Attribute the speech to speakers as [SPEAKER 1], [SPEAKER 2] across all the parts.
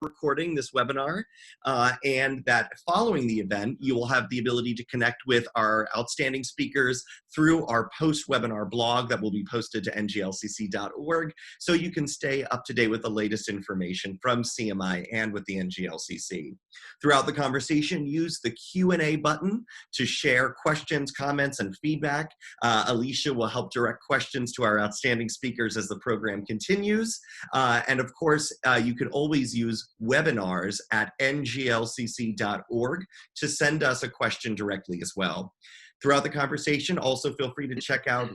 [SPEAKER 1] recording this webinar, and that following the event, you will have the ability to connect with our outstanding speakers through our post-webinar blog that will be posted to nglcc.org, so you can stay up to date with the latest information from CMI and with the NGLCC. Throughout the conversation, use the Q&A button to share questions, comments, and feedback. Alicia will help direct questions to our outstanding speakers as the program continues. And of course, you can always use webinars at nglcc.org to send us a question directly as well. Throughout the conversation, also feel free to check out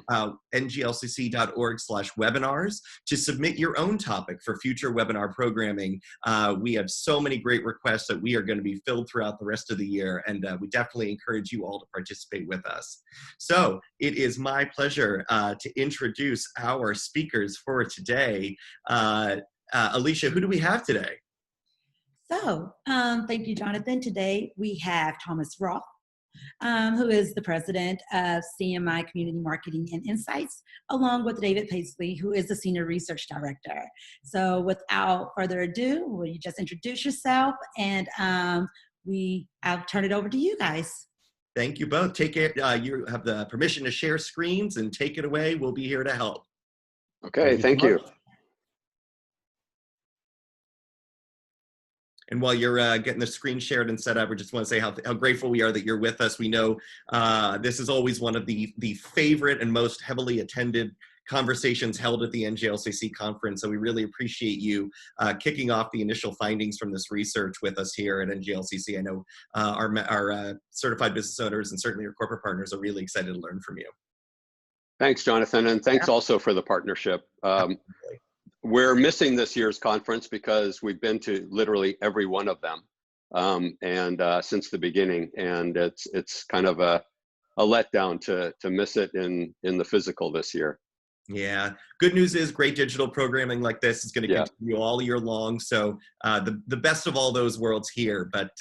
[SPEAKER 1] nglcc.org/webinars to submit your own topic for future webinar programming. We have so many great requests that we are going to be filled throughout the rest of the year, and we definitely encourage you all to participate with us. So it is my pleasure to introduce our speakers for today. Alicia, who do we have today?
[SPEAKER 2] So, thank you, Jonathan. Today we have Thomas Roth, who is the president of CMI Community Marketing and Insights, along with David Paisley, who is the senior research director. So without further ado, will you just introduce yourself, and I'll turn it over to you guys.
[SPEAKER 1] Thank you both. Take it. You have the permission to share screens, and take it away. We'll be here to help.
[SPEAKER 3] Okay, thank you.
[SPEAKER 1] And while you're getting the screen shared and set up, we just want to say how grateful we are that you're with us. We know this is always one of the favorite and most heavily attended conversations held at the NGLCC conference. So we really appreciate you kicking off the initial findings from this research with us here at NGLCC. I know our certified business owners and certainly your corporate partners are really excited to learn from you.
[SPEAKER 3] Thanks, Jonathan, and thanks also for the partnership. We're missing this year's conference because we've been to literally every one of them, since the beginning, and it's kind of a letdown to miss it in the physical this year.
[SPEAKER 1] Yeah, good news is great digital programming like this is going to continue all year long. So the best of all those worlds here. But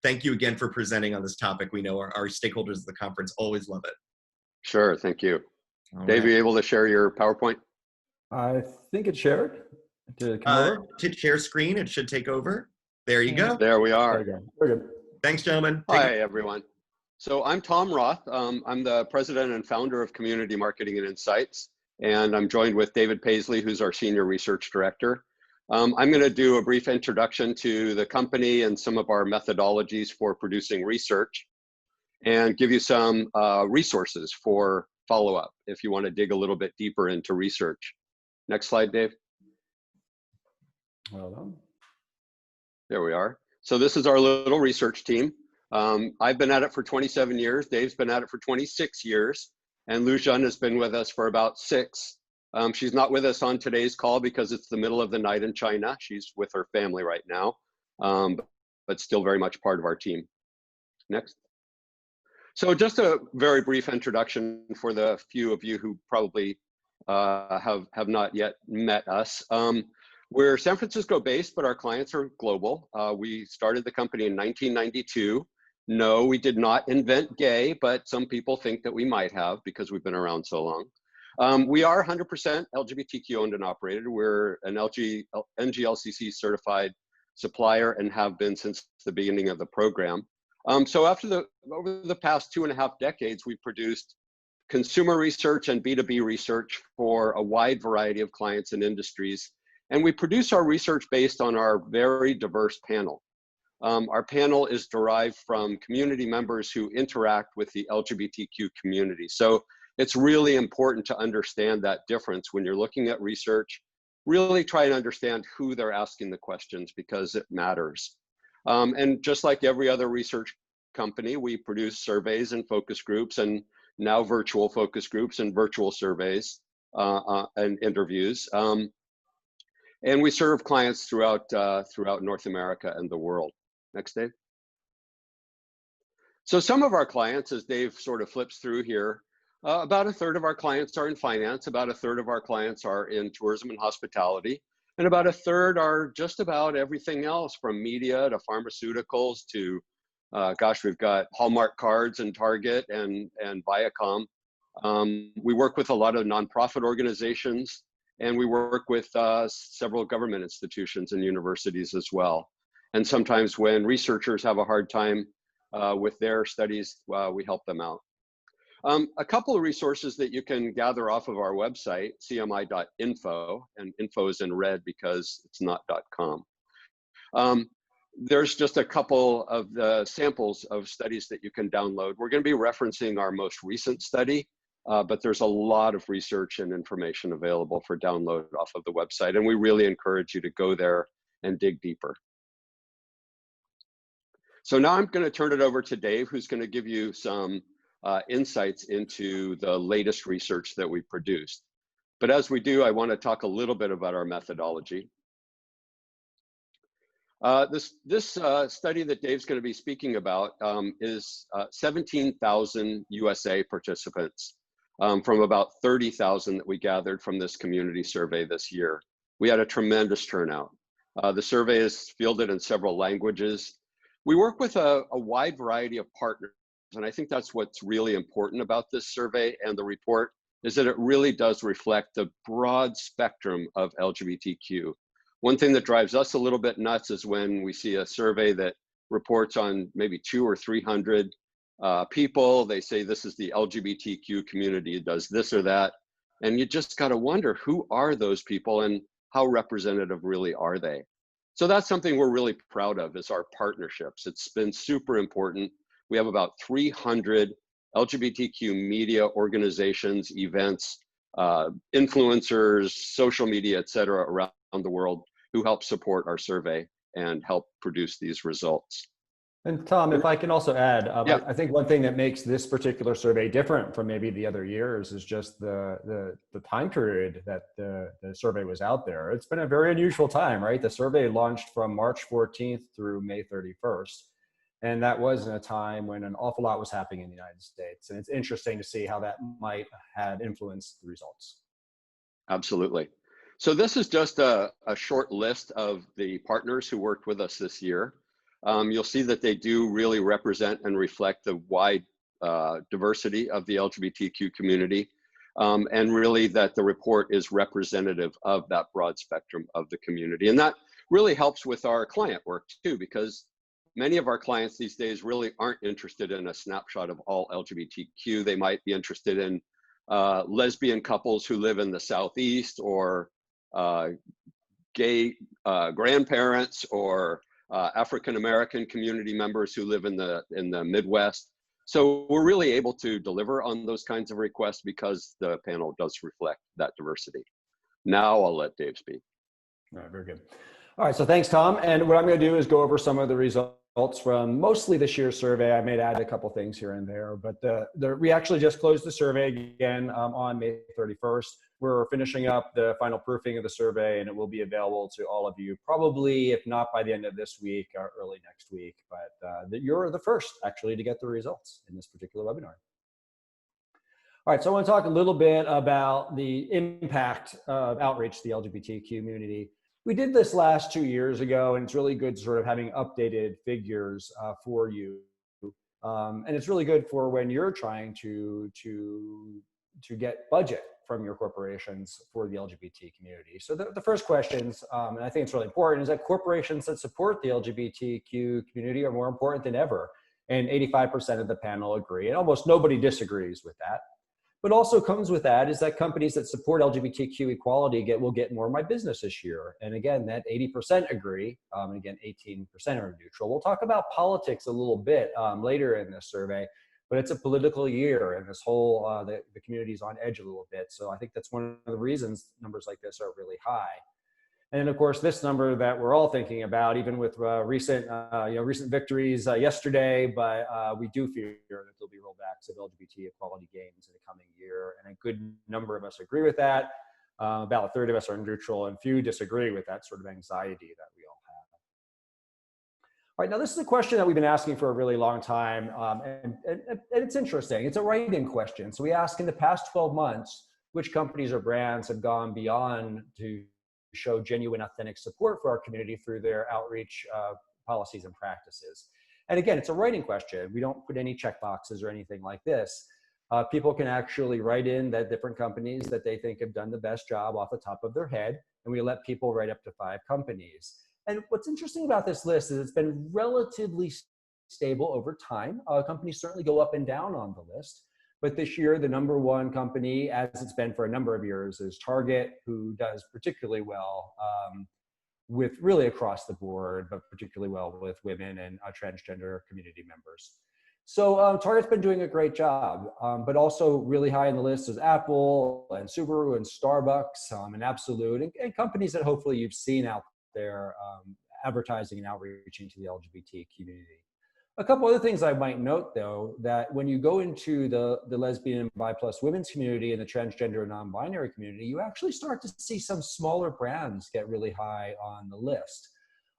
[SPEAKER 1] thank you again for presenting on this topic. We know our stakeholders of the conference always love it.
[SPEAKER 3] Sure, thank you.
[SPEAKER 1] All
[SPEAKER 3] Dave,
[SPEAKER 1] right.
[SPEAKER 3] are you able to share your PowerPoint?
[SPEAKER 4] I think it's shared. Did it come over?
[SPEAKER 1] Hit share screen. It should take over. There you go.
[SPEAKER 3] There we are.
[SPEAKER 4] There we go. Very good.
[SPEAKER 1] Thanks, gentlemen.
[SPEAKER 3] Hi, everyone. So I'm Tom Roth. I'm the president and founder of Community Marketing and Insights, and I'm joined with David Paisley, who's our senior research director. I'm going to do a brief introduction to the company and some of our methodologies for producing research, and give you some resources for follow-up if you want to dig a little bit deeper into research. Next slide, Dave.
[SPEAKER 4] Well done.
[SPEAKER 3] There we are. So this is our little research team. I've been at it for 27 years. Dave's been at it for 26 years. And Lu Zhen has been with us for about 6. She's not with us on today's call because it's the middle of the night in China. She's with her family right now, but still very much part of our team. Next. So just a very brief introduction for the few of you who probably have not yet met us. We're San Francisco based, but our clients are global. We started the company in 1992. No, we did not invent gay, but some people think that we might have because we've been around so long. We are 100% LGBTQ owned and operated. We're an NGLCC certified supplier and have been since the beginning of the program. So over the past 2.5 decades, we've produced consumer research and B2B research for a wide variety of clients and industries. And we produce our research based on our very diverse panel. Our panel is derived from community members who interact with the LGBTQ community. So it's really important to understand that difference when you're looking at research. Really try and understand who they're asking the questions because it matters. And just like every other research company, we produce surveys and focus groups, and now virtual focus groups and virtual surveys and interviews. And we serve clients throughout North America and the world. Next, Dave. So some of our clients, as Dave sort of flips through here, about 1/3 of our clients are in finance, about 1/3 of our clients are in tourism and hospitality, and about 1/3 are just about everything else from media to pharmaceuticals to, gosh, we've got Hallmark cards and Target and Viacom. We work with a lot of nonprofit organizations, And we work with several government institutions and universities as well. And sometimes when researchers have a hard time with their studies, we help them out. A couple of resources that you can gather off of our website, cmi.info, and info is in red because it's not .com. There's just a couple of the samples of studies that you can download. We're going to be referencing our most recent study, but there's a lot of research and information available for download off of the website, and we really encourage you to go there and dig deeper. So now I'm going to turn it over to Dave, who's going to give you some insights into the latest research that we produced. But as we do, I want to talk a little bit about our methodology. This study that Dave's going to be speaking about is 17,000 USA participants from about 30,000 that we gathered from this community survey this year. We had a tremendous turnout. The survey is fielded in several languages. We work with a wide variety of partners, and I think that's what's really important about this survey and the report, is that it really does reflect the broad spectrum of LGBTQ. One thing that drives us a little bit nuts is when we see a survey that reports on maybe 200 or 300 people. They say this is the LGBTQ community, does this or that. And you just got to wonder, who are those people and how representative really are they? So that's something we're really proud of, is our partnerships. It's been super important. We have about 300 LGBTQ media organizations, events, influencers, social media, et cetera, around the world who help support our survey and help produce these results.
[SPEAKER 4] And Tom, if I can also add,
[SPEAKER 3] yeah.
[SPEAKER 4] I think one thing that makes this particular survey different from maybe the other years is just the time period that the survey was out there. It's been a very unusual time, right? The survey launched from March 14th through May 31st. And that was in a time when an awful lot was happening in the United States. And it's interesting to see how that might have influenced the results.
[SPEAKER 3] Absolutely. So this is just a short list of the partners who worked with us this year. You'll see that they do really represent and reflect the wide diversity of the LGBTQ community, and really that the report is representative of that broad spectrum of the community. And that really helps with our client work too, because many of our clients these days really aren't interested in a snapshot of all LGBTQ. They might be interested in lesbian couples who live in the Southeast, or gay grandparents, or African-American community members who live in the Midwest. So we're really able to deliver on those kinds of requests because the panel does reflect that diversity. Now I'll let Dave speak.
[SPEAKER 4] All right, very good. All right, so thanks, Tom. And what I'm going to do is go over some of the results from mostly this year's survey. I may add a couple things here and there, but we actually just closed the survey again on May 31st. We're finishing up the final proofing of the survey, and it will be available to all of you probably, if not by the end of this week or early next week. But you're the first actually to get the results in this particular webinar. All right, so I want to talk a little bit about the impact of outreach to the LGBT community. We did this last 2 years ago, and it's really good sort of having updated figures for you. And it's really good for when you're trying to get budget from your corporations for the LGBT community. So the first questions, and I think it's really important, is that corporations that support the LGBTQ community are more important than ever. And 85% of the panel agree, and almost nobody disagrees with that. But also comes with that is that companies that support LGBTQ equality will get more of my business this year. And again, that 80% agree, and again, 18% are neutral. We'll talk about politics a little bit later in this survey, but it's a political year, and this whole, the community's on edge a little bit. So I think that's one of the reasons numbers like this are really high. And of course, this number that we're all thinking about, even with recent victories yesterday, but we do fear that there'll be rollbacks of LGBT equality gains in the coming year. And a good number of us agree with that. About a third of us are neutral, and few disagree with that sort of anxiety that we all have. All right, now this is a question that we've been asking for a really long time, and it's interesting. It's a write-in question. So we ask, in the past 12 months, which companies or brands have gone beyond to show genuine, authentic support for our community through their outreach policies and practices. And again, it's a writing question. We don't put any check boxes or anything like this. People can actually write in that different companies that they think have done the best job off the top of their head, and we let people write up to 5 companies. And what's interesting about this list is it's been relatively stable over time. Companies certainly go up and down on the list, but this year the #1 company, as it's been for a number of years, is Target, who does particularly well with really across the board, but particularly well with women and transgender community members. So Target's been doing a great job, but also really high on the list is Apple and Subaru and Starbucks and Absolute and companies that hopefully you've seen out there advertising and outreaching to the LGBT community. A couple other things I might note, though, that when you go into the lesbian and bi plus women's community and the transgender and non-binary community, you actually start to see some smaller brands get really high on the list.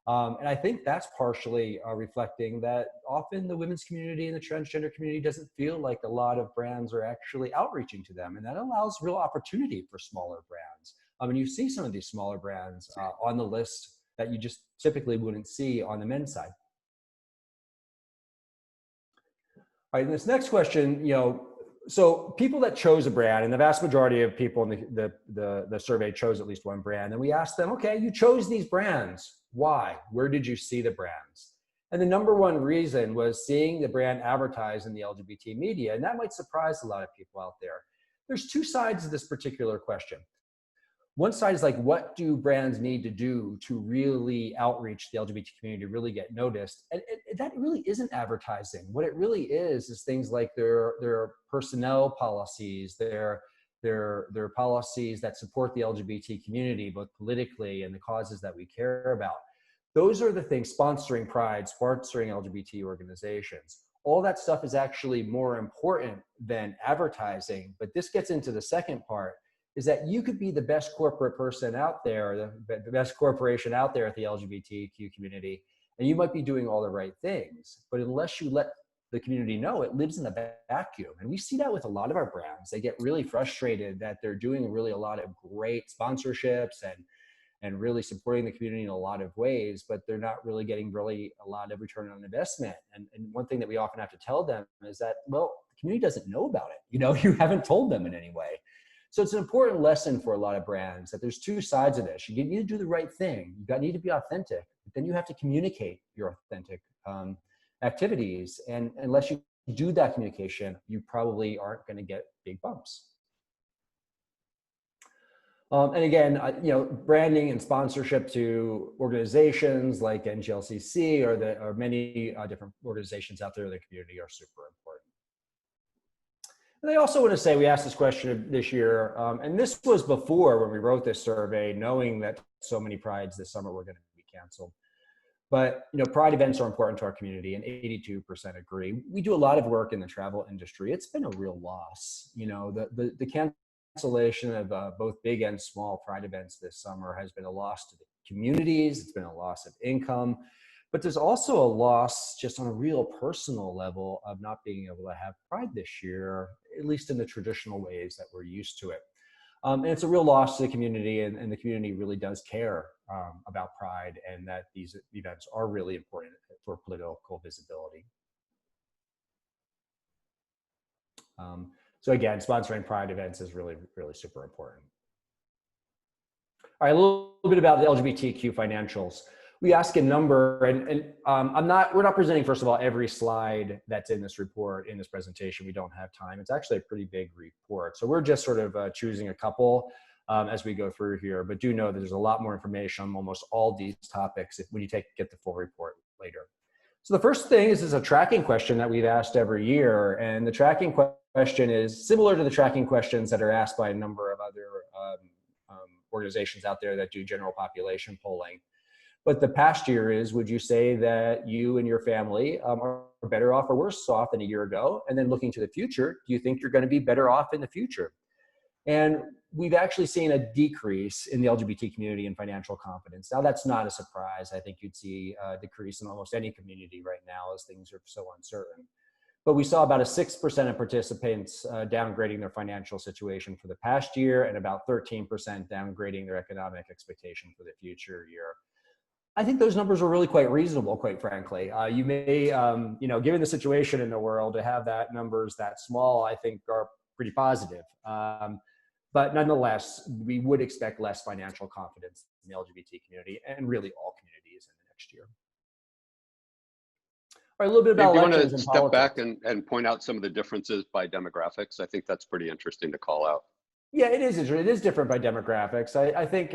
[SPEAKER 4] And I think that's partially reflecting that often the women's community and the transgender community doesn't feel like a lot of brands are actually outreaching to them. And that allows real opportunity for smaller brands. And you see some of these smaller brands on the list that you just typically wouldn't see on the men's side. All right, and this next question, so people that chose a brand, and the vast majority of people in the survey chose at least one brand, and we asked them, okay, you chose these brands. Why? Where did you see the brands? And the #1 reason was seeing the brand advertised in the LGBT media, and that might surprise a lot of people out there. There's 2 sides of this particular question. One side is like, what do brands need to do to really outreach the LGBT community, really get noticed? And that really isn't advertising. What it really is things like their personnel policies, their policies that support the LGBT community, both politically and the causes that we care about. Those are the things, sponsoring Pride, sponsoring LGBT organizations. All that stuff is actually more important than advertising, but this gets into the second part, is that you could be the best corporate person out there, the best corporation out there at the LGBTQ community, and you might be doing all the right things, but unless you let the community know, it lives in a vacuum. And we see that with a lot of our brands. They get really frustrated that they're doing really a lot of great sponsorships and really supporting the community in a lot of ways, but they're not really getting really a lot of return on investment. And one thing that we often have to tell them is that, well, the community doesn't know about it. You haven't told them in any way. So it's an important lesson for a lot of brands that there's 2 sides of this. You need to do the right thing. You need to be authentic, but then you have to communicate your authentic activities. And unless you do that communication, you probably aren't going to get big bumps. And again, branding and sponsorship to organizations like NGLCC or many different organizations out there in the community are super important. And I also want to say, we asked this question this year, and this was before when we wrote this survey, knowing that so many Prides this summer were going to be canceled. But Pride events are important to our community, and 82% agree. We do a lot of work in the travel industry. It's been a real loss. The cancellation of both big and small Pride events this summer has been a loss to the communities. It's been a loss of income. But there's also a loss just on a real personal level of not being able to have Pride this year, at least in the traditional ways that we're used to it. And it's a real loss to the community, and the community really does care about Pride, and that these events are really important for political visibility. So again, sponsoring Pride events is really, really super important. All right, a little bit about the LGBTQ financials. We ask a number, and we're not presenting, first of all, every slide that's in this report, in this presentation. We don't have time. It's actually a pretty big report. So we're just sort of choosing a couple as we go through here, but do know that there's a lot more information on almost all these topics when you get the full report later. So the first thing is a tracking question that we've asked every year, and the tracking question is similar to the tracking questions that are asked by a number of other organizations out there that do general population polling. But the past year is, would you say that you and your family are better off or worse off than a year ago? And then looking to the future, do you think you're going to be better off in the future? And we've actually seen a decrease in the LGBT community in financial confidence. Now, that's not a surprise. I think you'd see a decrease in almost any community right now as things are so uncertain. But we saw about a 6% of participants downgrading their financial situation for the past year, and about 13% downgrading their economic expectation for the future year. I think those numbers are really quite reasonable, quite frankly. You may, given the situation in the world, to have that numbers that small, I think are pretty positive. But nonetheless, we would expect less financial confidence in the LGBT community and really all communities in the next year. All right, a little bit about
[SPEAKER 3] Dave, do you want
[SPEAKER 4] elections
[SPEAKER 3] to
[SPEAKER 4] and
[SPEAKER 3] step back
[SPEAKER 4] politics.
[SPEAKER 3] and point out some of the differences by demographics? I think that's pretty interesting to call out.
[SPEAKER 4] Yeah, it is. It is different by demographics. I think,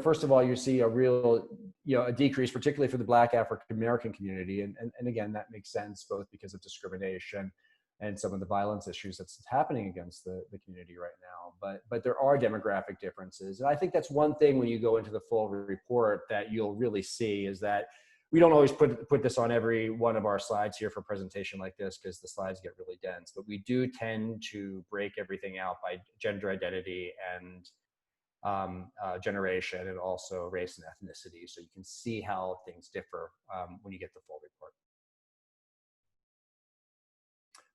[SPEAKER 4] first of all, you see a real, a decrease, particularly for the Black African American community. And again, that makes sense, both because of discrimination and some of the violence issues that's happening against the community right now. But there are demographic differences. And I think that's one thing when you go into the full report that you'll really see is that we don't always put this on every one of our slides here for a presentation like this because the slides get really dense, but we do tend to break everything out by gender identity and generation, and also race and ethnicity. So you can see how things differ when you get the full report.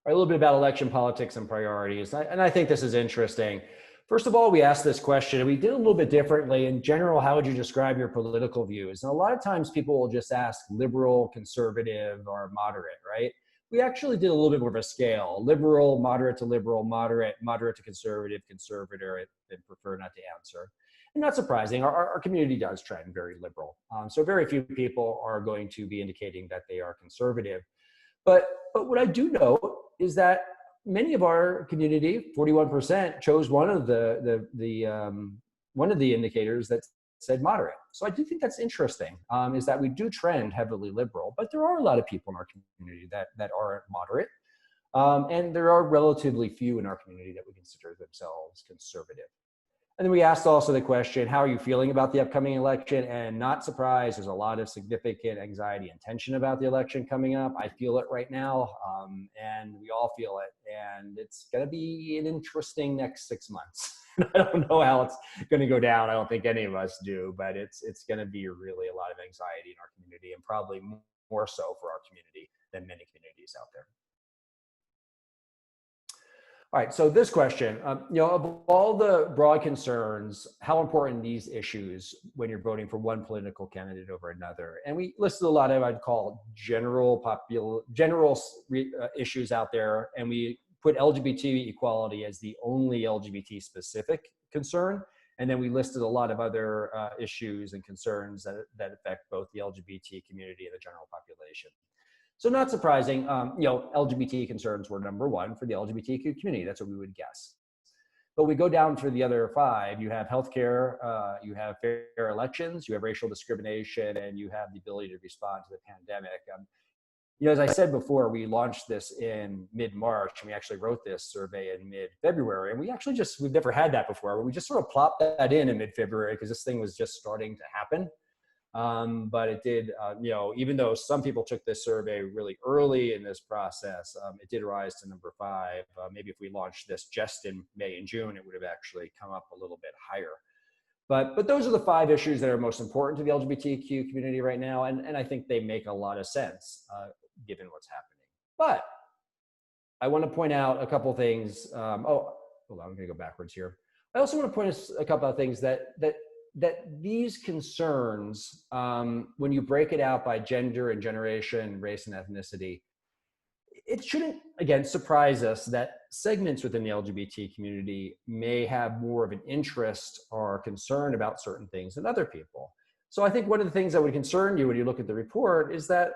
[SPEAKER 4] All right, a little bit about election politics and priorities. And I think this is interesting. First of all, we asked this question, and we did a little bit differently. In general, how would you describe your political views? And a lot of times people will just ask liberal, conservative, or moderate, right? We actually did a little bit more of a scale: liberal, moderate to liberal, moderate to conservative, conservator, and prefer not to answer. And not surprising, our community does trend very liberal. So very few people are going to be indicating that they are conservative. But what I do know is that many of our community, 41%, chose one of the indicators that said moderate. So I do think that's interesting, is that we do trend heavily liberal, but there are a lot of people in our community that are moderate. And there are relatively few in our community that would consider themselves conservative. And then we asked also the question, how are you feeling about the upcoming election? And not surprised, there's a lot of significant anxiety and tension about the election coming up. I feel it right now, and we all feel it. And it's going to be an interesting next 6 months. I don't know how it's going to go down. I don't think any of us do, but it's going to be really a lot of anxiety in our community, and probably more so for our community than many communities out there. All right, so this question, of all the broad concerns, how important these issues when you're voting for one political candidate over another? And we listed a lot of, I'd call general issues out there, and we put LGBT equality as the only LGBT specific concern. And then we listed a lot of other issues and concerns that affect both the LGBT community and the general population. So not surprising, LGBT concerns were number one for the LGBTQ community. That's what we would guess. But we go down for the other five. You have healthcare, you have fair elections, you have racial discrimination, and you have the ability to respond to the pandemic. As I said before, we launched this in mid-March, and we actually wrote this survey in mid-February. And we've never had that before. We just sort of plopped that in mid-February because this thing was just starting to happen. But it did, even though some people took this survey really early in this process, it did rise to number 5. Maybe if we launched this just in May and June, it would have actually come up a little bit higher. But those are the 5 issues that are most important to the LGBTQ community right now, and I think they make a lot of sense given what's happening. But I want to point out a couple things. Hold on, I'm going to go backwards here. I also want to point out a couple of things that these concerns, when you break it out by gender and generation, race and ethnicity, it shouldn't, again, surprise us that segments within the LGBT community may have more of an interest or concern about certain things than other people. So I think one of the things that would concern you when you look at the report is that,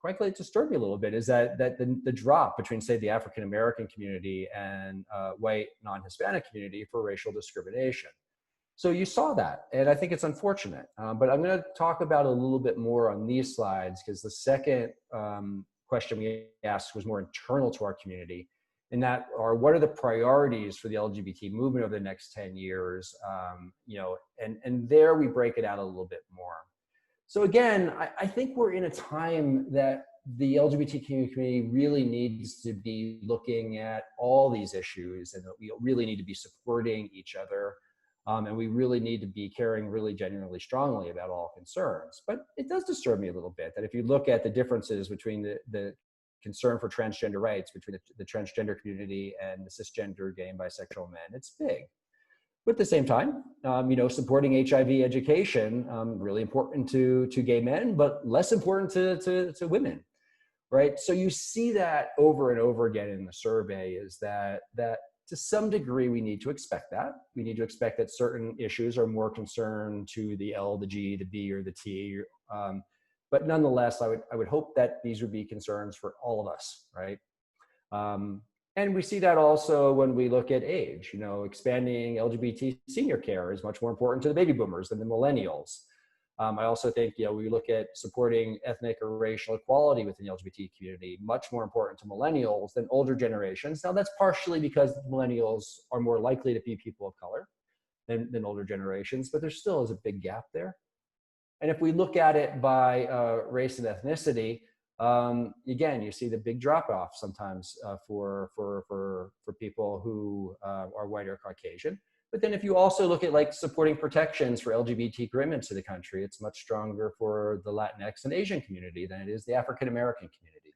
[SPEAKER 4] frankly, it disturbed me a little bit, is that the drop between, say, the African American community and white non-Hispanic community for racial discrimination. So you saw that, and I think it's unfortunate. But I'm going to talk about it a little bit more on these slides, because the second question we asked was more internal to our community, and that are, what are the priorities for the LGBT movement over the next 10 years? And there we break it out a little bit more. So again, I think we're in a time that the LGBTQ community really needs to be looking at all these issues, and that we really need to be supporting each other. And we really need to be caring really genuinely strongly about all concerns. But it does disturb me a little bit that if you look at the differences between the concern for transgender rights between the transgender community and the cisgender gay and bisexual men, it's big. But at the same time, supporting HIV education, really important to gay men, but less important to women, right? So you see that over and over again in the survey, is that to some degree, we need to expect that. We need to expect that certain issues are more concerned to the L, the G, the B, or the T. But nonetheless, I would hope that these would be concerns for all of us, right? And we see that also when we look at age. Expanding LGBT senior care is much more important to the baby boomers than the millennials. I also think, we look at supporting ethnic or racial equality within the LGBT community, much more important to millennials than older generations. Now, that's partially because millennials are more likely to be people of color than older generations, but there still is a big gap there. And if we look at it by race and ethnicity, again, you see the big drop off sometimes for people who are white or Caucasian. But then if you also look at supporting protections for LGBT commitment to the country, it's much stronger for the Latinx and Asian community than it is the African American community.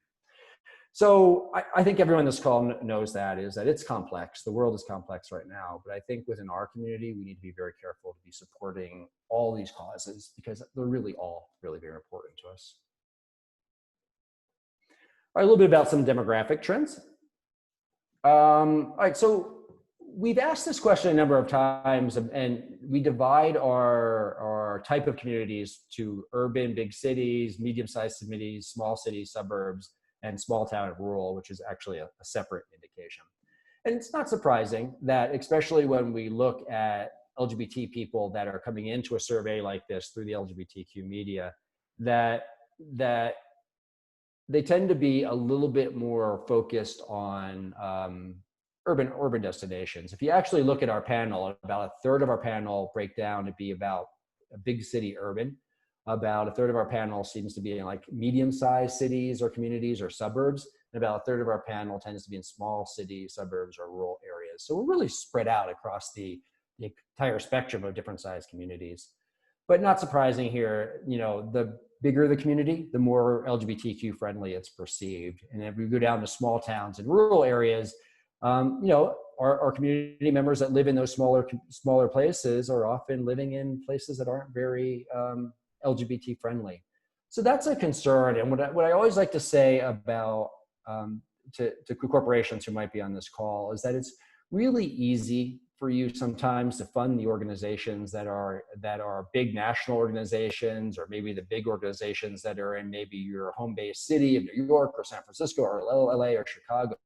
[SPEAKER 4] So I think everyone in this call knows that it's complex. The world is complex right now, but I think within our community, we need to be very careful to be supporting all these causes because they're really all really very important to us. All right, a little bit about some demographic trends. All right, so we've asked this question a number of times, and we divide our type of communities to urban, big cities, medium-sized cities, small cities, suburbs, and small town and rural, which is actually a separate indication. And it's not surprising that, especially when we look at LGBT people that are coming into a survey like this through the LGBTQ media, that they tend to be a little bit more focused on urban destinations. If you actually look at our panel, about a third of our panel break down to be about a big city urban. About a third of our panel seems to be in medium-sized cities or communities or suburbs. And about a third of our panel tends to be in small cities, suburbs, or rural areas. So we're really spread out across the entire spectrum of different sized communities. But not surprising here, the bigger the community, the more LGBTQ friendly it's perceived. And if we go down to small towns and rural areas, our community members that live in those smaller places are often living in places that aren't very LGBT friendly. So that's a concern. And what I always like to say about to corporations who might be on this call is that it's really easy for you sometimes to fund the organizations that are big national organizations, or maybe the big organizations that are in maybe your home-based city of New York or San Francisco or LA or Chicago.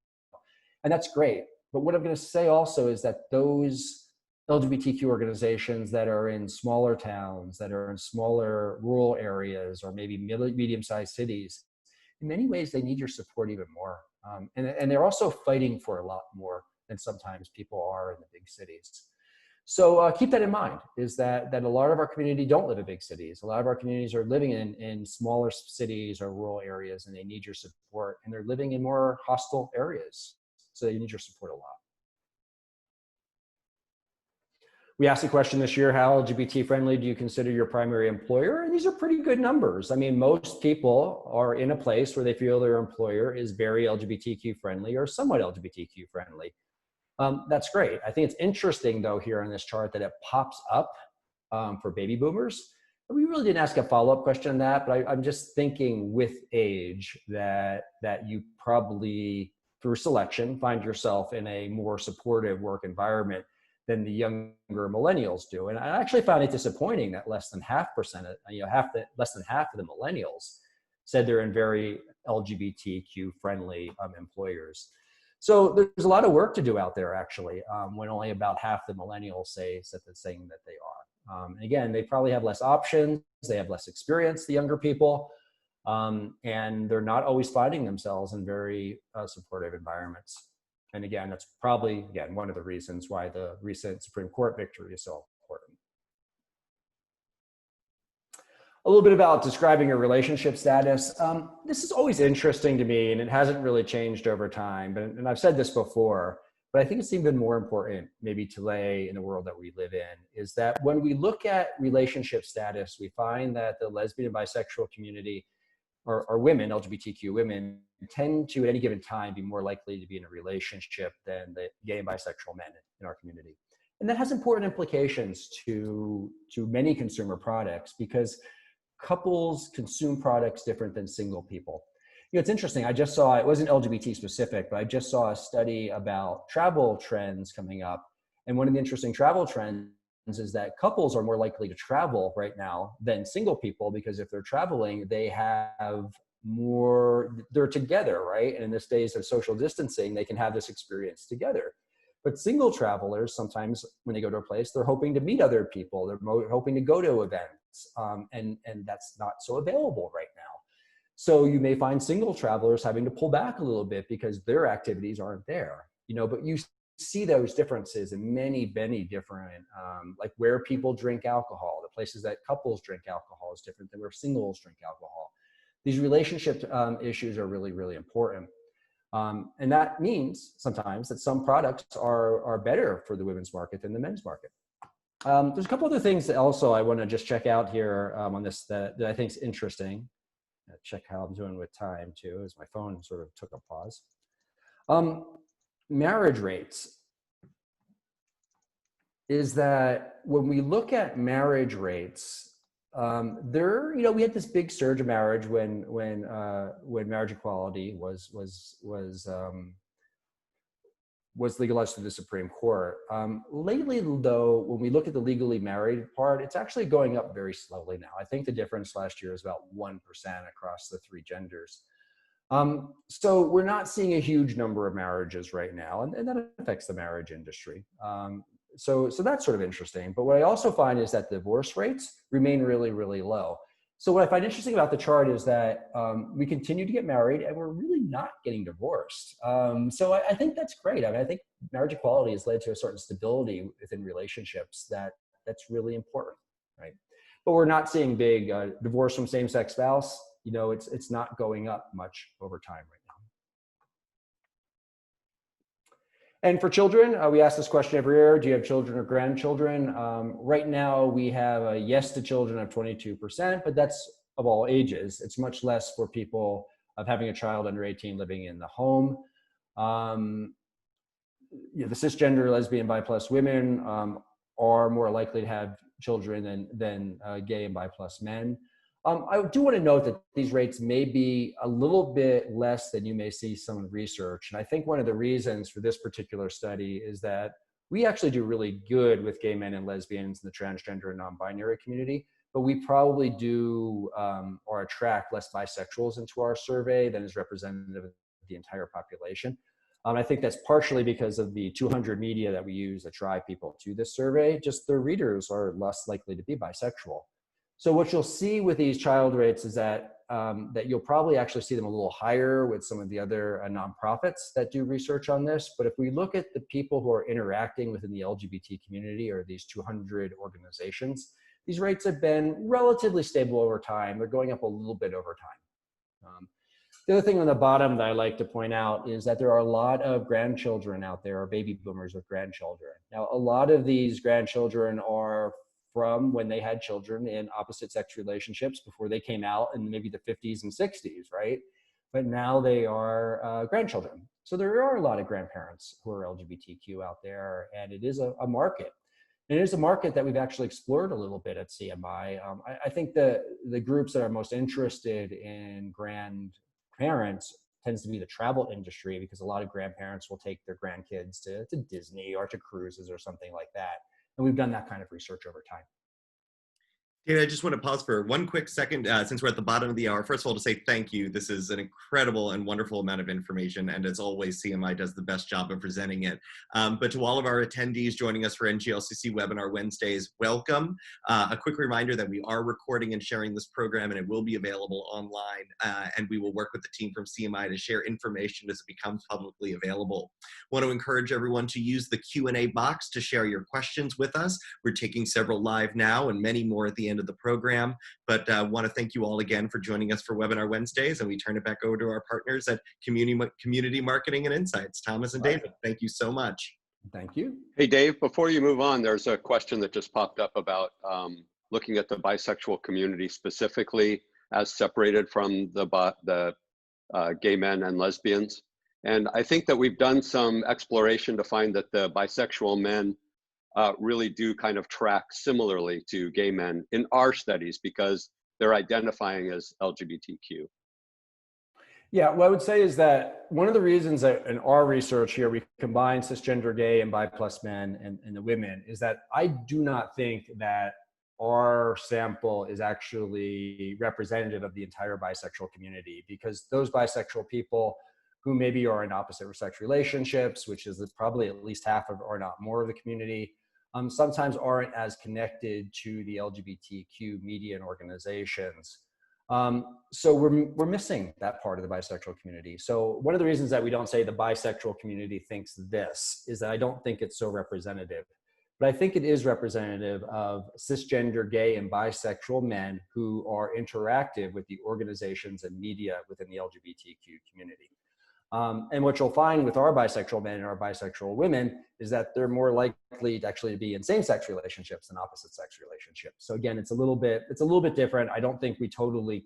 [SPEAKER 4] And that's great. But what I'm going to say also is that those LGBTQ organizations that are in smaller towns, that are in smaller rural areas, or maybe medium-sized cities, in many ways, they need your support even more. And they're also fighting for a lot more than sometimes people are in the big cities. So keep that in mind, is that a lot of our community don't live in big cities. A lot of our communities are living in smaller cities or rural areas, and they need your support. And they're living in more hostile areas. So they need your support a lot. We asked the question this year, how LGBT friendly do you consider your primary employer? And these are pretty good numbers. I mean, most people are in a place where they feel their employer is very LGBTQ friendly or somewhat LGBTQ friendly. That's great. I think it's interesting though here on this chart that it pops up for baby boomers. We really didn't ask a follow-up question on that, but I'm just thinking with age that you probably through selection find yourself in a more supportive work environment than the younger millennials do. And I actually found it disappointing that less than half of the millennials said they're in very LGBTQ friendly employers. So there's a lot of work to do out there actually, when only about half the millennials say saying that they are. And again, they probably have less options, they have less experience, the younger people, and they're not always finding themselves in very supportive environments. And again, that's probably, one of the reasons why the recent Supreme Court victory is so important. A little bit about describing your relationship status. This is always interesting to me, and it hasn't really changed over time. And I've said this before, but I think it's even more important maybe today in the world that we live in, is that when we look at relationship status, we find that the lesbian and bisexual community or women, LGBTQ women, tend to at any given time be more likely to be in a relationship than the gay and bisexual men in our community. And that has important implications to many consumer products, because couples consume products different than single people. You know, it's interesting. I just saw, it wasn't LGBT specific, but I just saw a study about travel trends coming up. And one of the interesting travel trends is that couples are more likely to travel right now than single people, because if they're traveling, they have more, they're together, right? And in this days of social distancing, they can have this experience together. But single travelers, sometimes when they go to a place, they're hoping to meet other people. They're hoping to go to events, and that's not so available right now. So you may find single travelers having to pull back a little bit because their activities aren't there, you know, but you see those differences in many, many different, like where people drink alcohol. The places that couples drink alcohol is different than where singles drink alcohol. These relationship issues are really, really important. And that means sometimes that some products are better for the women's market than the men's market. There's a couple other things that also I want to just check out here on this that I think is interesting. Check how I'm doing with time too, as my phone sort of took a pause. Marriage rates is that when we look at marriage rates, there, you know, we had this big surge of marriage when marriage equality was legalized through the Supreme Court. Lately, though, when we look at the legally married part, it's actually going up very slowly now. I think the difference last year is about 1% across the three genders. So we're not seeing a huge number of marriages right now, and that affects the marriage industry. So that's sort of interesting. But what I also find is that divorce rates remain really, really low. So what I find interesting about the chart is that we continue to get married and we're really not getting divorced. So I think that's great. I mean, I think marriage equality has led to a certain stability within relationships that's really important, right? But we're not seeing big divorce from same-sex spouse. You know, it's not going up much over time right now. And for children, we ask this question every year: do you have children or grandchildren? Right now, we have a yes to children of 22%, but that's of all ages. It's much less for people of having a child under 18 living in the home. You know, the cisgender, lesbian, bi plus women are more likely to have children than gay and bi plus men. I do want to note that these rates may be a little bit less than you may see some research. And I think one of the reasons for this particular study is that we actually do really good with gay men and lesbians in the transgender and non-binary community, but we probably do or attract less bisexuals into our survey than is representative of the entire population. I think that's partially because of the 200 media that we use that drive people to this survey. Just their readers are less likely to be bisexual. So what you'll see with these child rates is that that you'll probably actually see them a little higher with some of the other nonprofits that do research on this. But if we look at the people who are interacting within the LGBT community, or these 200 organizations, these rates have been relatively stable over time. They're going up a little bit over time. The other thing on the bottom that I like to point out is that there are a lot of grandchildren out there, or baby boomers with grandchildren. Now, a lot of these grandchildren are from when they had children in opposite sex relationships before they came out in maybe the 50s and 60s, right? But now they are grandchildren. So there are a lot of grandparents who are LGBTQ out there, and it is a market. And it is a market that we've actually explored a little bit at CMI. I think the groups that are most interested in grandparents tends to be the travel industry, because a lot of grandparents will take their grandkids to Disney or to cruises or something like that. And we've done that kind of research over time.
[SPEAKER 1] David, I just want to pause for one quick second, since we're at the bottom of the hour. First of all, to say thank you. This is an incredible and wonderful amount of information, and as always, CMI does the best job of presenting it. But to all of our attendees joining us for NGLCC Webinar Wednesdays, welcome. A quick reminder that we are recording and sharing this program, and it will be available online, and we will work with the team from CMI to share information as it becomes publicly available. I want to encourage everyone to use the Q&A box to share your questions with us. We're taking several live now and many more at the end of the program, but I want to thank you all again for joining us for Webinar Wednesdays, and we turn it back over to our partners at Community Marketing and Insights. Thomas and David, thank you so much.
[SPEAKER 4] Thank you.
[SPEAKER 3] Hey, Dave, before you move on, there's a question that just popped up about looking at the bisexual community specifically as separated from the gay men and lesbians. And I think that we've done some exploration to find that the bisexual men really do kind of track similarly to gay men in our studies because they're identifying as LGBTQ.
[SPEAKER 4] Yeah, what I would say is that one of the reasons that in our research here, we combine cisgender gay and bi plus men and the women is that I do not think that our sample is actually representative of the entire bisexual community, because those bisexual people who maybe are in opposite sex relationships, which is probably at least half of, or not more of the community, sometimes aren't as connected to the LGBTQ media and organizations. So we're missing that part of the bisexual community. So one of the reasons that we don't say the bisexual community thinks this is that I don't think it's so representative. But I think it is representative of cisgender gay and bisexual men who are interactive with the organizations and media within the LGBTQ community. And what you'll find with our bisexual men and our bisexual women is that they're more likely to actually be in same-sex relationships than opposite-sex relationships. So again, it's a little bit different. I don't think we totally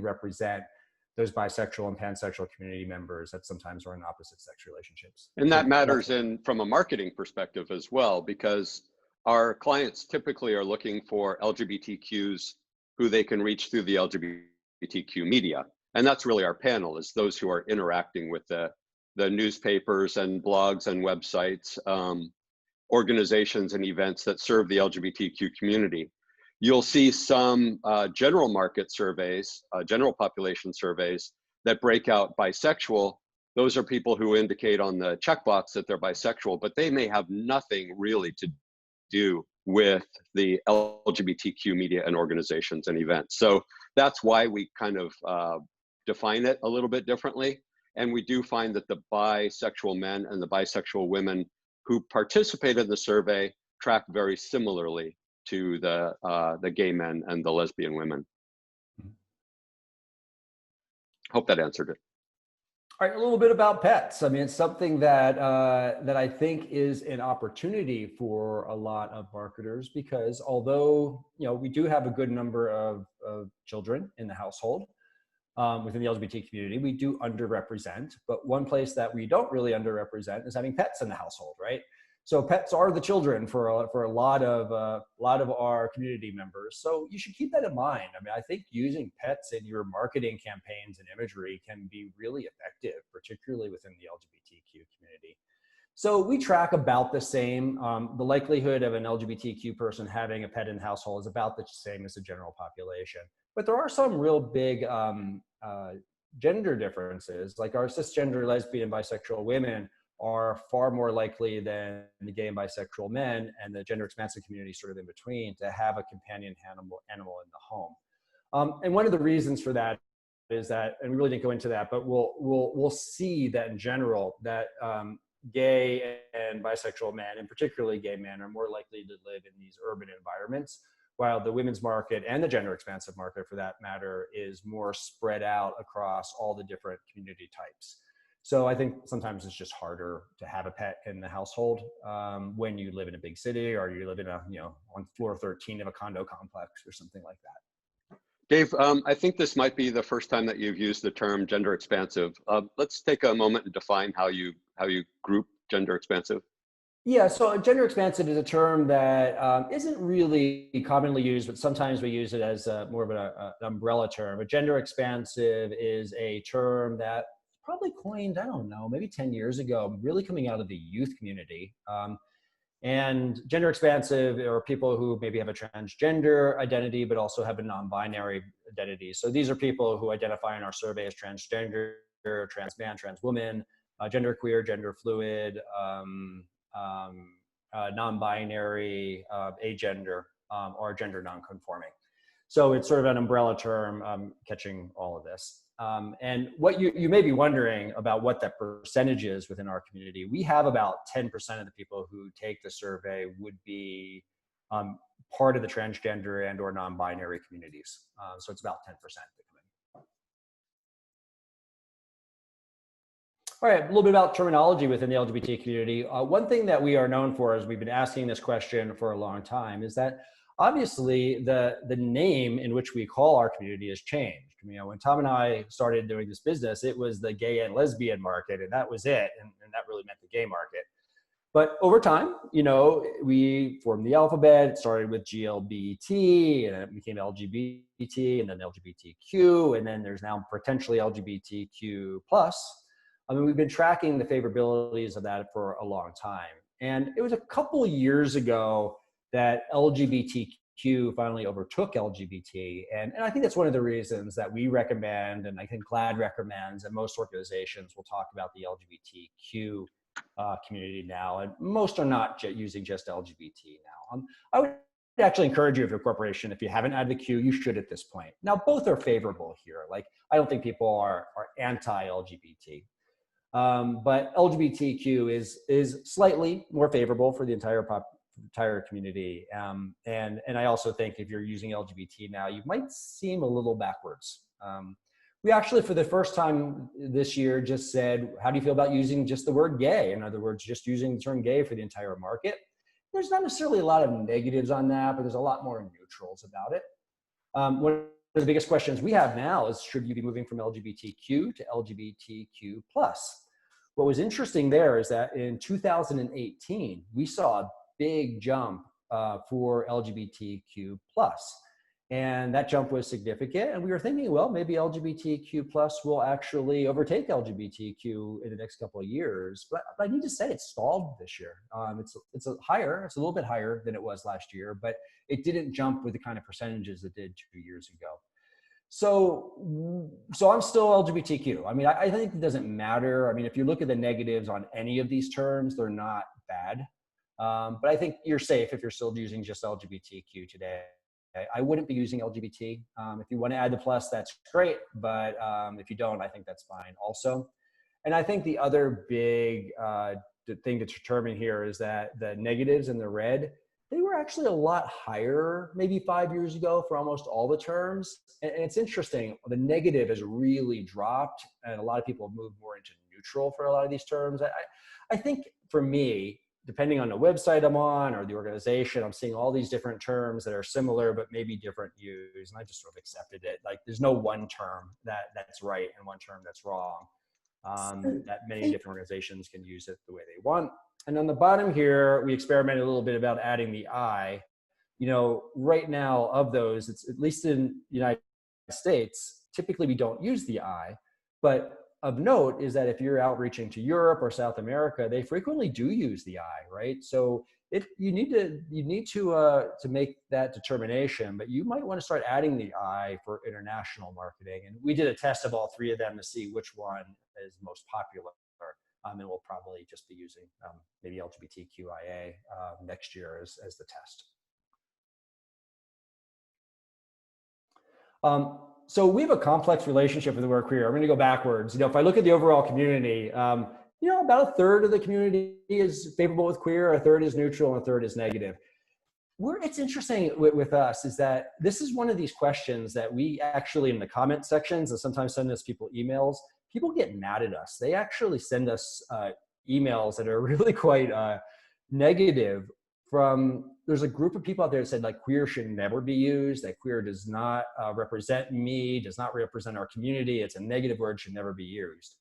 [SPEAKER 4] represent those bisexual and pansexual community members that sometimes are in opposite-sex relationships.
[SPEAKER 3] And that matters from a marketing perspective as well, because our clients typically are looking for LGBTQs who they can reach through the LGBTQ media. And that's really our panel, is those who are interacting with the newspapers and blogs and websites, organizations and events that serve the LGBTQ community. You'll see some general market surveys, general population surveys that break out bisexual. Those are people who indicate on the checkbox that they're bisexual, but they may have nothing really to do with the LGBTQ media and organizations and events. So that's why we kind of define it a little bit differently. And we do find that the bisexual men and the bisexual women who participate in the survey track very similarly to the gay men and the lesbian women. Hope that answered it.
[SPEAKER 4] All right, a little bit about pets. I mean, it's something that that I think is an opportunity for a lot of marketers, because although we do have a good number of children in the household within the LGBT community, we do underrepresent. But one place that we don't really underrepresent is having pets in the household, right? So pets are the children for a lot of our community members. So you should keep that in mind. I mean, I think using pets in your marketing campaigns and imagery can be really effective, particularly within the LGBTQ community. So we track about the same. The likelihood of an LGBTQ person having a pet in the household is about the same as the general population. But there are some real big gender differences, like our cisgender, lesbian, and bisexual women are far more likely than the gay and bisexual men and the gender expansive community sort of in between to have a companion animal in the home. And one of the reasons for that is that, and we really didn't go into that, but we'll see that in general that gay and bisexual men, and particularly gay men, are more likely to live in these urban environments, while the women's market and the gender expansive market, for that matter, is more spread out across all the different community types. So I think sometimes it's just harder to have a pet in the household when you live in a big city, or you live in on floor 13 of a condo complex or something like that.
[SPEAKER 3] Dave, I think this might be the first time that you've used the term gender expansive. Let's take a moment and define how you group gender expansive.
[SPEAKER 4] Yeah, so gender expansive is a term that isn't really commonly used, but sometimes we use it as more of an umbrella term. A gender expansive is a term that probably coined, I don't know, maybe 10 years ago, really coming out of the youth community. And gender expansive are people who maybe have a transgender identity, but also have a non-binary identity. So these are people who identify in our survey as transgender, trans man, trans woman, genderqueer, gender fluid, non-binary, agender, or gender non-conforming. So it's sort of an umbrella term catching all of this. And what you may be wondering about what that percentage is within our community, we have about 10% of the people who take the survey would be part of the transgender and or non-binary communities. So it's about 10% that come in. All right, a little bit about terminology within the LGBT community. One thing that we are known for, as we've been asking this question for a long time, is that obviously the name in which we call our community has changed. When Tom and I started doing this business, it was the gay and lesbian market, and that was it, and that really meant the gay market. But over time, you know, we formed the alphabet. It started with GLBT, and it became LGBT, and then LGBTQ, and then there's now potentially LGBTQ plus. I mean, we've been tracking the favorabilities of that for a long time. And it was a couple years ago that LGBTQ finally overtook LGBT. And I think that's one of the reasons that we recommend, and I think GLAAD recommends, and most organizations will talk about the LGBTQ community now, and most are not using just LGBT now. I would actually encourage you, if you're a corporation, if you haven't added the Q, you should at this point. Now, both are favorable here. Like, I don't think people are anti-LGBT, but LGBTQ is slightly more favorable for the entire community. And I also think if you're using LGBT now, you might seem a little backwards. We actually, for the first time this year, just said, how do you feel about using just the word gay? In other words, just using the term gay for the entire market. There's not necessarily a lot of negatives on that, but there's a lot more neutrals about it. One of the biggest questions we have now is, should you be moving from LGBTQ to LGBTQ plus? What was interesting there is that in 2018, we saw a big jump for LGBTQ plus. And that jump was significant. And we were thinking, well, maybe LGBTQ plus will actually overtake LGBTQ in the next couple of years. But I need to say, it's stalled this year. It's a little bit higher than it was last year, but it didn't jump with the kind of percentages it did 2 years ago. So I'm still LGBTQ. I mean, I think it doesn't matter. I mean, if you look at the negatives on any of these terms, they're not bad. But I think you're safe if you're still using just LGBTQ today. I wouldn't be using LGBT. If you want to add the plus, that's great. But if you don't, I think that's fine also. And I think the other big thing to determine here is that the negatives in the red, they were actually a lot higher maybe 5 years ago for almost all the terms. And it's interesting, the negative has really dropped, and a lot of people have moved more into neutral for a lot of these terms. I think for me, depending on the website I'm on or the organization, I'm seeing all these different terms that are similar, but maybe different use. And I just sort of accepted it. Like, there's no one term that's right and one term that's wrong. That many different organizations can use it the way they want. And on the bottom here, we experimented a little bit about adding the I. You know, right now of those, it's at least in the United States, typically we don't use the I, but of note is that if you're outreaching to Europe or South America, they frequently do use the I, right? So you need to make that determination, but you might want to start adding the I for international marketing. And we did a test of all three of them to see which one is most popular. And we'll probably just be using maybe LGBTQIA next year as the test. So we have a complex relationship with the word queer. I'm going to go backwards. You know, if I look at the overall community, you know, about a third of the community is favorable with queer, a third is neutral, and a third is negative. It's interesting with us is that this is one of these questions that we actually, in the comment sections, and sometimes send us people emails, people get mad at us. They actually send us emails that are really quite negative. There's a group of people out there that said, like, queer should never be used, that queer does not represent me, does not represent our community, it's a negative word, should never be used.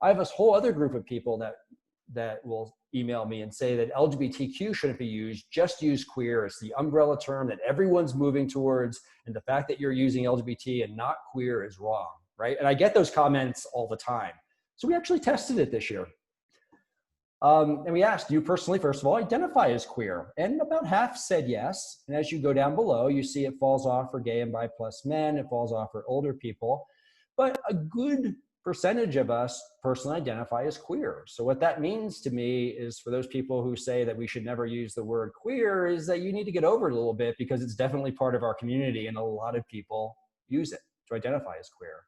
[SPEAKER 4] I have this whole other group of people that will email me and say that LGBTQ shouldn't be used, just use queer. It's the umbrella term that everyone's moving towards, and the fact that you're using LGBT and not queer is wrong, right? And I get those comments all the time. So we actually tested it this year. And we asked, do you personally, first of all, identify as queer? And about half said yes. And as you go down below, you see it falls off for gay and bi plus men. It falls off for older people. But a good percentage of us personally identify as queer. So what that means to me is, for those people who say that we should never use the word queer, is that you need to get over it a little bit, because it's definitely part of our community and a lot of people use it to identify as queer.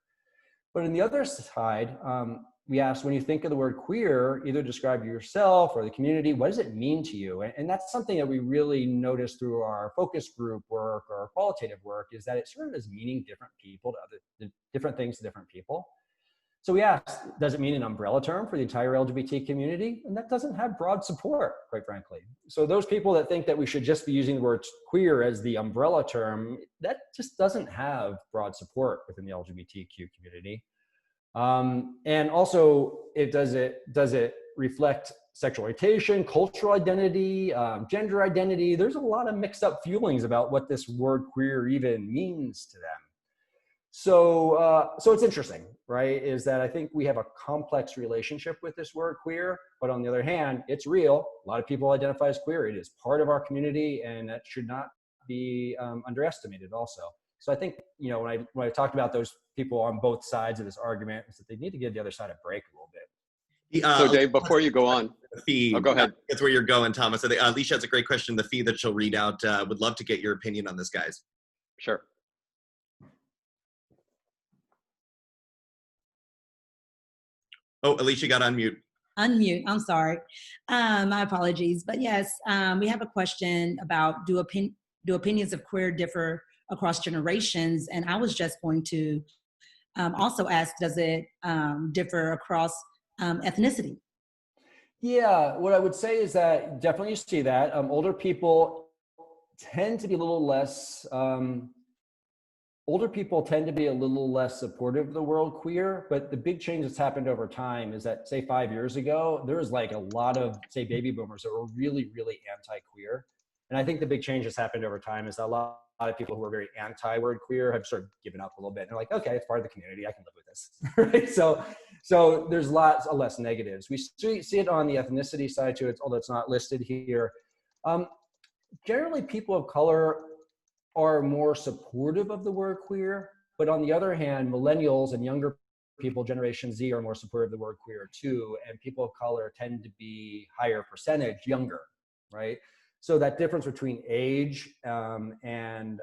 [SPEAKER 4] But on the other side, we asked, when you think of the word queer, either describe yourself or the community, what does it mean to you? And that's something that we really noticed through our focus group work or our qualitative work, is that it sort of is meaning different people to different things to different people. So we asked, does it mean an umbrella term for the entire LGBT community? And that doesn't have broad support, quite frankly. So those people that think that we should just be using the word queer as the umbrella term, that just doesn't have broad support within the LGBTQ community. And also, does it reflect sexual orientation, cultural identity, gender identity. There's a lot of mixed up feelings about what this word queer even means to them. So it's interesting, right? Is that I think we have a complex relationship with this word queer, but on the other hand, it's real. A lot of people identify as queer. It is part of our community, and that should not be underestimated also. So I think, when I talked about those people on both sides of this argument, is that they need to give the other side a break a little bit.
[SPEAKER 3] So Dave, before you go on, go ahead.
[SPEAKER 1] That's where you're going, Thomas. I think Alicia has a great question. The fee that she'll read out. Would love to get your opinion on this, guys.
[SPEAKER 3] Sure.
[SPEAKER 1] Oh, Alicia got on mute.
[SPEAKER 2] Unmute, I'm sorry. My apologies. But yes, we have a question about do opinions of queer differ across generations? And I was just going to also ask, does it differ across ethnicity?
[SPEAKER 4] Yeah, what I would say is that definitely you see that. Older people tend to be a little less supportive of the world queer, but the big change that's happened over time is that, say, 5 years ago, there was like a lot of, say, baby boomers that were really, really anti-queer. And I think the big change that's happened over time is that a lot of people who are very anti-word queer have sort of given up a little bit. And they're like, okay, it's part of the community. I can live with this. Right? So there's lots of less negatives. We see it on the ethnicity side too, although it's not listed here. Generally, people of color are more supportive of the word queer, but on the other hand, millennials and younger people, Generation Z, are more supportive of the word queer too, and people of color tend to be higher percentage younger, right? So that difference between age and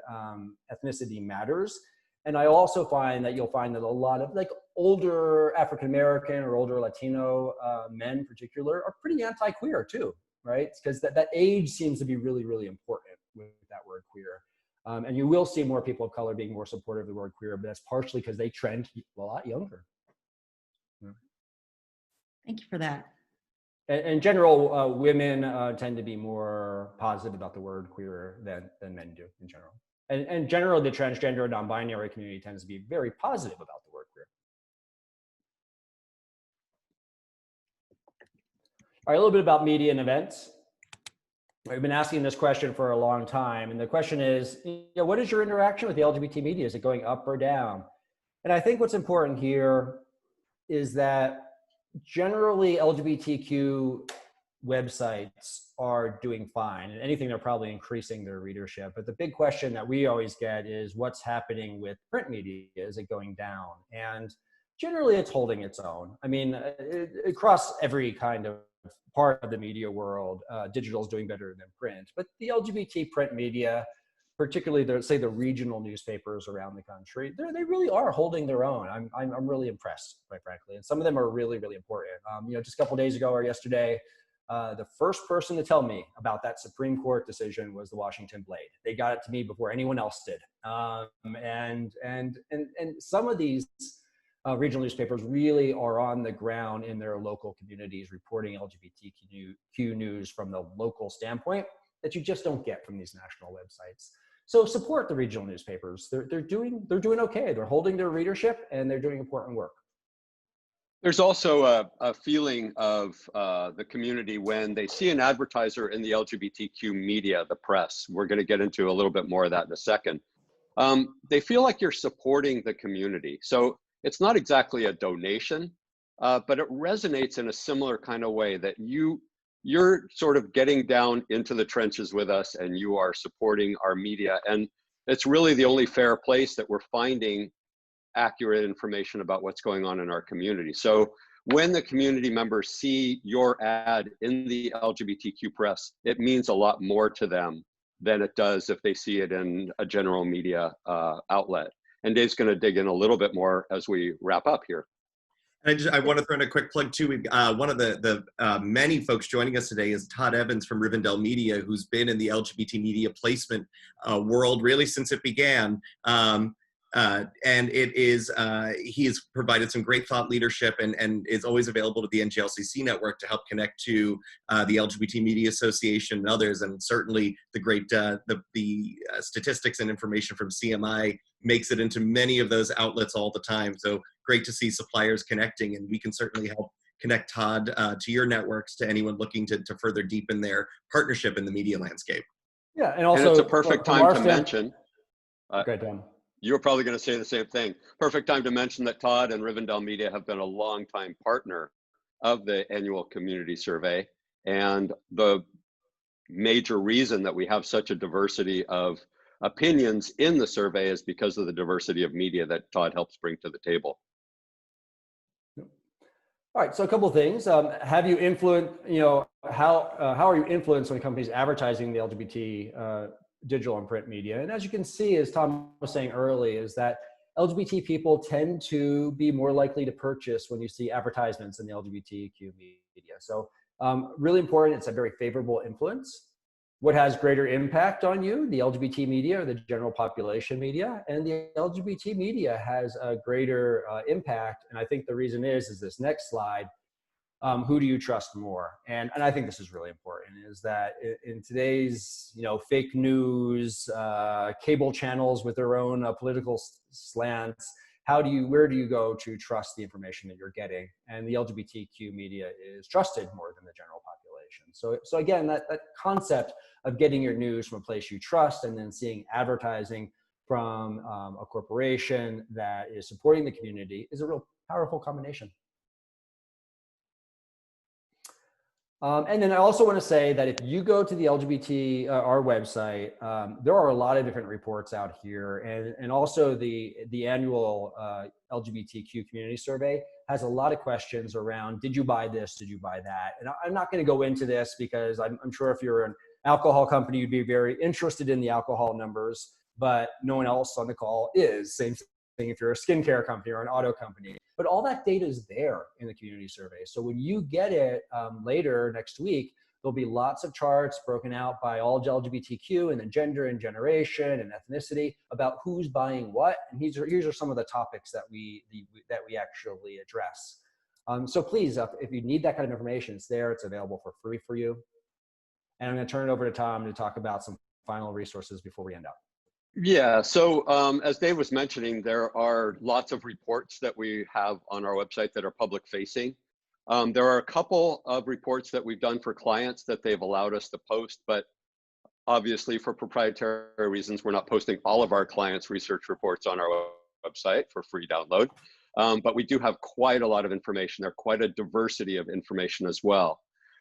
[SPEAKER 4] ethnicity matters. And I also find that you'll find that a lot of like older African-American or older Latino men in particular are pretty anti-queer too, right? Because that age seems to be really, really important with that word queer. And you will see more people of color being more supportive of the word queer, but that's partially because they trend a lot younger. Yeah.
[SPEAKER 2] Thank you for that.
[SPEAKER 4] In general, women tend to be more positive about the word queer than men do in general. And generally, the transgender and non-binary community tends to be very positive about the word queer. All right, a little bit about media and events. We've been asking this question for a long time, and the question is, what is your interaction with the LGBT media? Is it going up or down? And I think what's important here is that generally LGBTQ websites are doing fine, and anything, they're probably increasing their readership. But the big question that we always get is what's happening with print media? Is it going down? And generally it's holding its own. I mean, across every kind of part of the media world, digital is doing better than print. But the LGBT print media, particularly the regional newspapers around the country, they really are holding their own. I'm really impressed, quite frankly. And some of them are really, really important. Just a couple of days ago or yesterday, the first person to tell me about that Supreme Court decision was the Washington Blade. They got it to me before anyone else did. And some of these regional newspapers really are on the ground in their local communities reporting LGBTQ news from the local standpoint that you just don't get from these national websites. So support the regional newspapers. They're doing okay. They're holding their readership and they're doing important work.
[SPEAKER 3] There's also a feeling of the community when they see an advertiser in the LGBTQ media, the press. We're going to get into a little bit more of that in a second. They feel like you're supporting the community. So it's not exactly a donation, but it resonates in a similar kind of way that you're sort of getting down into the trenches with us and you are supporting our media. And it's really the only fair place that we're finding accurate information about what's going on in our community. So when the community members see your ad in the LGBTQ press, it means a lot more to them than it does if they see it in a general media outlet. And Dave's going to dig in a little bit more as we wrap up here.
[SPEAKER 1] And I want to throw in a quick plug too. We've one of the many folks joining us today is Todd Evans from Rivendell Media, who's been in the LGBT media placement world really since it began. And it is he has provided some great thought leadership and is always available to the NGLCC network to help connect to the LGBT Media Association and others. And certainly the great the statistics and information from CMI makes it into many of those outlets all the time. So great to see suppliers connecting, and we can certainly help connect Todd to your networks, to anyone looking to further deepen their partnership in the media landscape.
[SPEAKER 4] Yeah, and also
[SPEAKER 3] And it's a perfect time to mention,
[SPEAKER 4] okay, Tom.
[SPEAKER 3] you were probably going to say the same thing. Perfect time to mention that Todd and Rivendell Media have been a longtime partner of the annual community survey. And the major reason that we have such a diversity of opinions in the survey is because of the diversity of media that Todd helps bring to the table.
[SPEAKER 4] All right, so a couple of things. Have you influenced, how are you influenced when companies advertising the LGBT digital and print media? And as you can see, as Tom was saying early, is that LGBT people tend to be more likely to purchase when you see advertisements in the LGBTQ media. So really important, it's a very favorable influence. What has greater impact on you, the LGBT media or the general population media? And the LGBT media has a greater impact. And I think the reason is this next slide, who do you trust more? And I think this is really important, is that in today's, fake news, cable channels with their own political slants, where do you go to trust the information that you're getting? And the LGBTQ media is trusted more than the general population. So again, that concept of getting your news from a place you trust and then seeing advertising from a corporation that is supporting the community is a real powerful combination. And then I also want to say that if you go to the LGBT, our website, there are a lot of different reports out here, and also the annual LGBTQ Community Survey has a lot of questions around, did you buy this, did you buy that? And I'm not going to go into this because I'm sure if you're an alcohol company, you'd be very interested in the alcohol numbers, but no one else on the call is. Same thing if you're a skincare company or an auto company. But all that data is there in the community survey. So when you get it later next week, there'll be lots of charts broken out by all LGBTQ and then gender and generation and ethnicity about who's buying what. And these are some of the topics that we actually address. So please, if you need that kind of information, it's there. It's available for free for you. And I'm going to turn it over to Tom to talk about some final resources before we end up.
[SPEAKER 3] Yeah, so as Dave was mentioning, there are lots of reports that we have on our website that are public facing. There are a couple of reports that we've done for clients that they've allowed us to post, but obviously for proprietary reasons, we're not posting all of our clients' research reports on our website for free download. But we do have quite a lot of information. There's quite a diversity of information as well.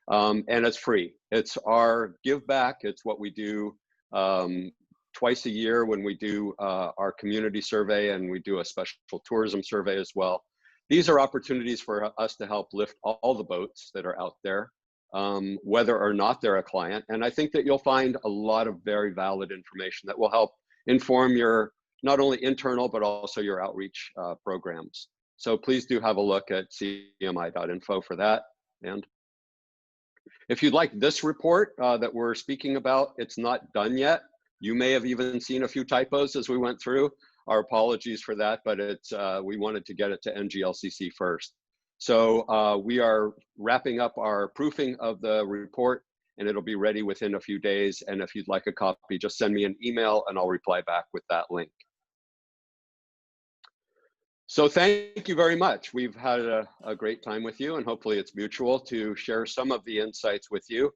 [SPEAKER 3] And it's free. It's our give back. It's what we do twice a year when we do our community survey, and we do a special tourism survey as well. These are opportunities for us to help lift all the boats that are out there, whether or not they're a client. And I think that you'll find a lot of very valid information that will help inform your not only internal, but also your outreach programs. So please do have a look at cmi.info for that. And if you'd like this report that we're speaking about, it's not done yet. You may have even seen a few typos as we went through. Our apologies for that, but it's we wanted to get it to NGLCC first. So we are wrapping up our proofing of the report, and it'll be ready within a few days. And if you'd like a copy, just send me an email and I'll reply back with that link. So thank you very much. We've had a great time with you, and hopefully it's mutual to share some of the insights with you.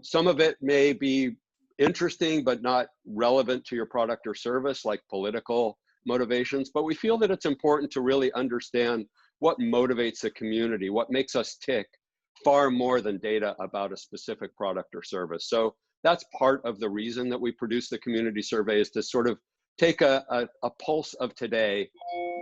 [SPEAKER 3] Some of it may be interesting but not relevant to your product or service, like political motivations, but we feel that it's important to really understand what motivates the community, what makes us tick, far more than data about a specific product or service. So that's part of the reason that we produce the community survey, is to sort of take a pulse of today.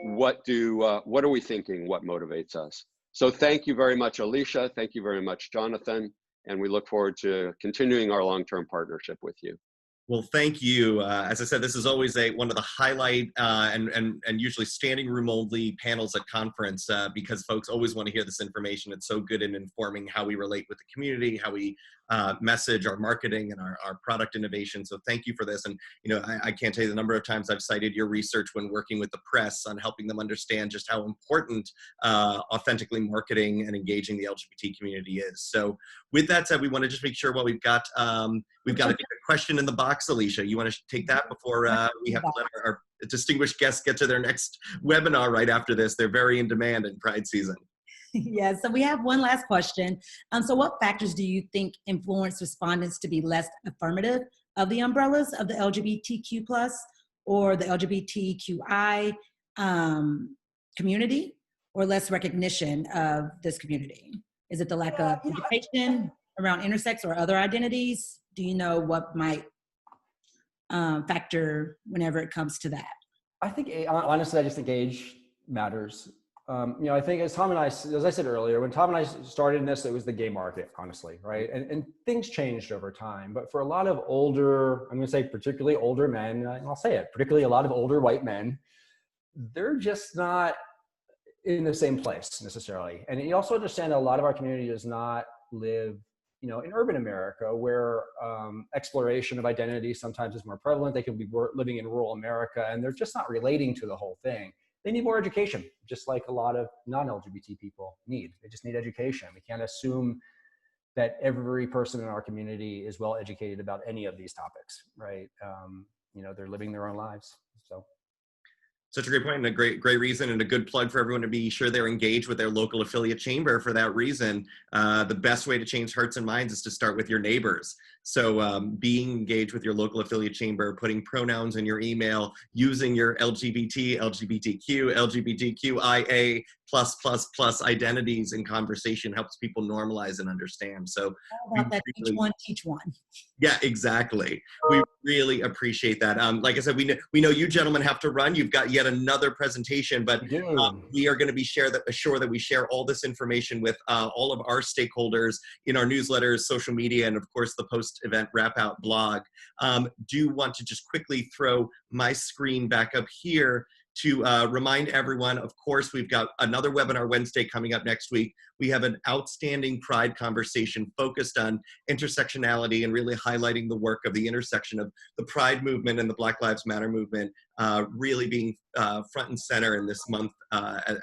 [SPEAKER 3] What are we thinking? What motivates us? So thank you very much, Alicia. Thank you very much, Jonathan. And we look forward to continuing our long-term partnership with you.
[SPEAKER 1] Well, thank you. As I said, this is always one of the highlight and usually standing room only panels at conference because folks always want to hear this information. It's so good in informing how we relate with the community, how we message our marketing and our product innovation. So thank you for this. And I can't tell you the number of times I've cited your research when working with the press on helping them understand just how important authentically marketing and engaging the LGBT community is. So with that said, we want to just make sure we've got a question in the box. Alicia, you want to take that before we have to let our distinguished guests get to their next webinar right after this? They're very in demand in Pride season.
[SPEAKER 2] Yeah, so we have one last question. So what factors do you think influence respondents to be less affirmative of the umbrellas of the LGBTQ plus or the LGBTQI community, or less recognition of this community? Is it the lack of education around intersex or other identities? Do you know what might factor whenever it comes to that?
[SPEAKER 4] I think, honestly, I just think age matters. I think as I said earlier, when Tom and I started in this, it was the gay market, honestly, right? And things changed over time. But for a lot of older, I'm going to say particularly older men, and I'll say it, particularly a lot of older white men, they're just not in the same place necessarily. And you also understand that a lot of our community does not live, in urban America, where exploration of identity sometimes is more prevalent. They could be living in rural America, and they're just not relating to the whole thing. They need more education, just like a lot of non-LGBT people need. They just need education. We can't assume that every person in our community is well educated about any of these topics, right? They're living their own lives. So.
[SPEAKER 1] Such a great point and a great reason and a good plug for everyone to be sure they're engaged with their local affiliate chamber for that reason. The best way to change hearts and minds is to start with your neighbors. So being engaged with your local affiliate chamber, putting pronouns in your email, using your LGBT, LGBTQ, LGBTQIA plus identities in conversation helps people normalize and understand. So
[SPEAKER 2] how about that each one teach one?
[SPEAKER 1] Yeah, exactly. We really appreciate that. Like I said, we know you gentlemen have to run. You've got yet another presentation, but we are going to be sure that we share all this information with all of our stakeholders in our newsletters, social media, and of course the post-event wrap-out blog. Do want to just quickly throw my screen back up here to remind everyone, of course, we've got another webinar Wednesday coming up next week. We have an outstanding Pride conversation focused on intersectionality and really highlighting the work of the intersection of the Pride movement and the Black Lives Matter movement, really being front and center in this month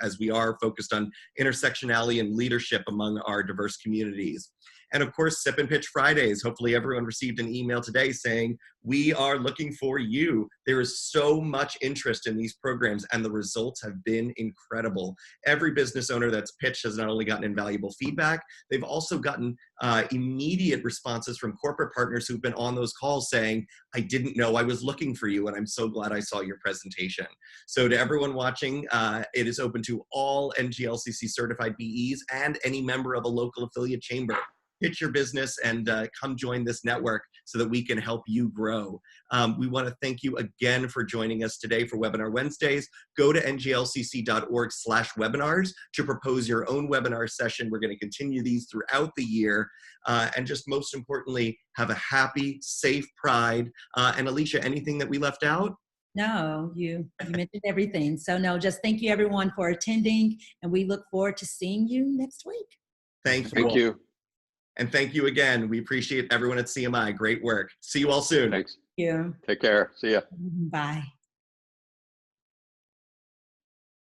[SPEAKER 1] as we are focused on intersectionality and leadership among our diverse communities. And of course, Sip and Pitch Fridays. Hopefully everyone received an email today saying, we are looking for you. There is so much interest in these programs and the results have been incredible. Every business owner that's pitched has not only gotten invaluable feedback, they've also gotten immediate responses from corporate partners who've been on those calls saying, I didn't know I was looking for you and I'm so glad I saw your presentation. So to everyone watching, it is open to all NGLCC certified BEs and any member of a local affiliate chamber. Pitch your business and come join this network so that we can help you grow. We want to thank you again for joining us today for Webinar Wednesdays. Go to nglcc.org/webinars to propose your own webinar session. We're going to continue these throughout the year. And just most importantly, have a happy, safe Pride. And Alicia, anything that we left out?
[SPEAKER 2] No, you mentioned everything. So no, just thank you everyone for attending and we look forward to seeing you next week.
[SPEAKER 1] Thank
[SPEAKER 3] Thank you.
[SPEAKER 1] And thank you again. We appreciate everyone at CMI. Great work. See you all soon.
[SPEAKER 3] Thanks.
[SPEAKER 2] Thank you.
[SPEAKER 3] Take care. See ya.
[SPEAKER 2] Bye.